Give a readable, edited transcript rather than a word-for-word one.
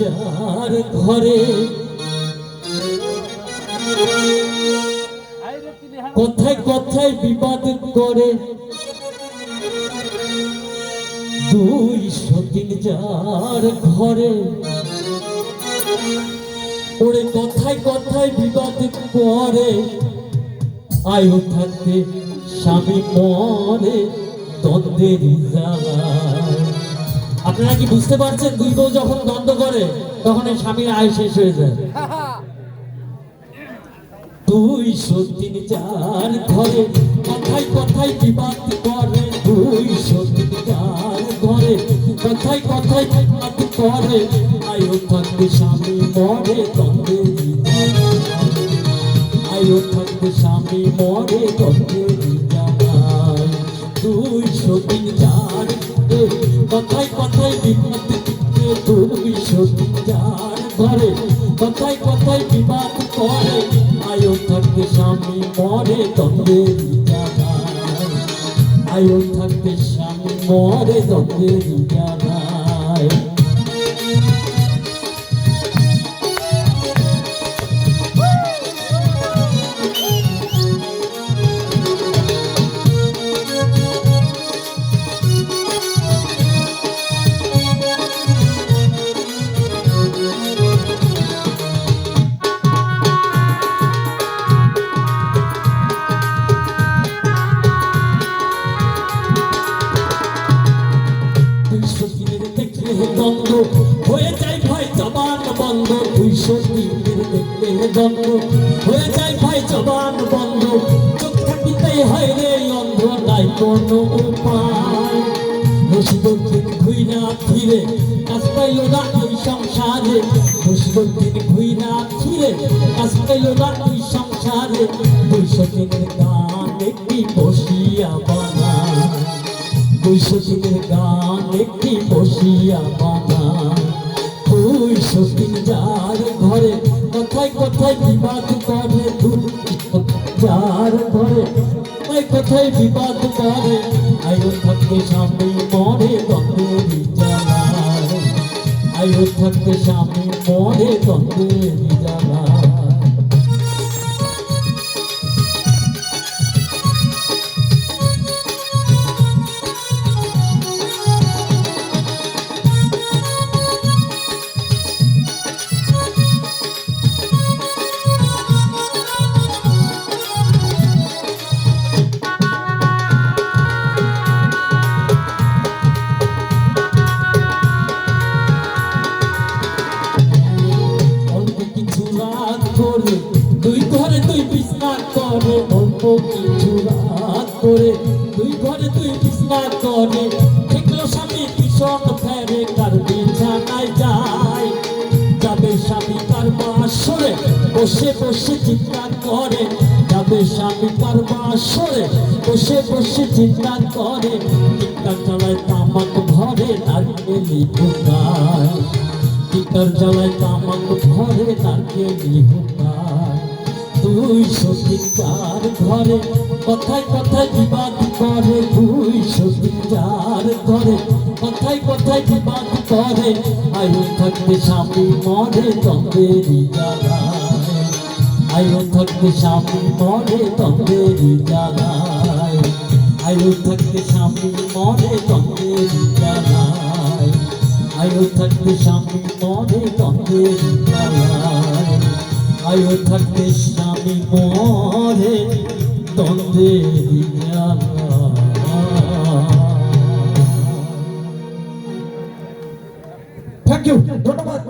যার ঘরে কথায় কথায় বিবাদ করে, দুই সতীন যার ঘরে ওরে কথায় কথায় বিবাদ করে, আয়ু থাকতে স্বামী মরে দ্বন্দ্বের জ্বালায়। আপনারা কি বুঝতে পারছেন? দুই বউ যখন দ্বন্দ্ব করে তখন এই স্বামীর আয় শেষ হয়ে যায়। দুই সতীন যার ঘরে কথায় কথায় বিবাদ করে, দুই সতীন যার ঘরে কথায় কথায় বিবাদ করে, আয়ু থাকতে স্বামী মরে দ্বন্দ্বের জ্বালায়। আয়ু থাকতে স্বামী মরে দ্বন্দ্বের জ্বালায়। দুই সতীন যার কথায় কথায় বিবাদ করে, দুই সতীন যার ঘরে কথায় কথায় বিবাদ করে, আয়ু থাকতে স্বামী মরে দ্বন্দ্বের জ্বালায়। আয়ু থাকতে স্বামী মরে দ্বন্দ্বের জ্বালায়। দ্বন্দ্ব হয়ে যায় ভাই জবান বন্ধ, দুই সতীনের দেখলে দ্বন্দ্ব হয়ে যায় ভাই জবান বন্ধ, চোখ থাকিতেই হয় রে অন্ধ, নাই কোনো উপায়। রশিদুদ্দিন ঘুইরা ফিরে কাজ পাইল না ওই সংসারে, রশিদুদ্দিন ঘুইরা ফিরে কাজ পাইল না ওই সংসারে, দুই সতীনের গান একটি বসিয়া বানায়, দুই সতীনের গান একটি বসিয়া বানায়। দুই সতীন যার ঘরে কথায় কথায় বিবাদ করে, দুই যার ঘরে কথায় কথায় বিবাদ করে, আয়ু থাকতে স্বামী মরে দ্বন্দ্বের জ্বালায়। আয়ু থাকতে স্বামী মরে দ্বন্দ্বের জ্বালায়। দুই ঘরে দুই বিছনা করে, অল্প কিছু রাত করে দুই ঘরে দুই বিছনা করে, দেখলো স্বামী ভীষণ ফেরে কার বিছানায় যায়, যাবে স্বামী তার বাসরে বসে বসে চিৎকার করে, যাবে স্বামী তার বাসরে বসে বসে চিৎকার করে, চিৎকার চালায় তামাক ভরে নারকেলি ঢুকায়, চিৎকার জ্বালায় তামাক ভরে নারকেলি ঢুকায়। দুই সতীন যার ঘরে কথায় কথায় বিবাদ করে, দুই সতীন যার ঘরে কথায় কথায় বিবাদ করে, আয়ু থাকতে স্বামী মরে দ্বন্দ্বের জ্বালায়। আয়ু থাকতে স্বামী মরে দ্বন্দ্বের জ্বালায়। আয়ু থাকতে স্বামী মরে দ্বন্দ্বের জ্বালায়। আয়ু থাকতে স্বামী মরে দ্বন্দ্বের জ্বালায়। আয়ু থাকতে স্বামী মরে দ্বন্দ্বের জ্বালায়। থ্যাংক ইউ, ধন্যবাদ।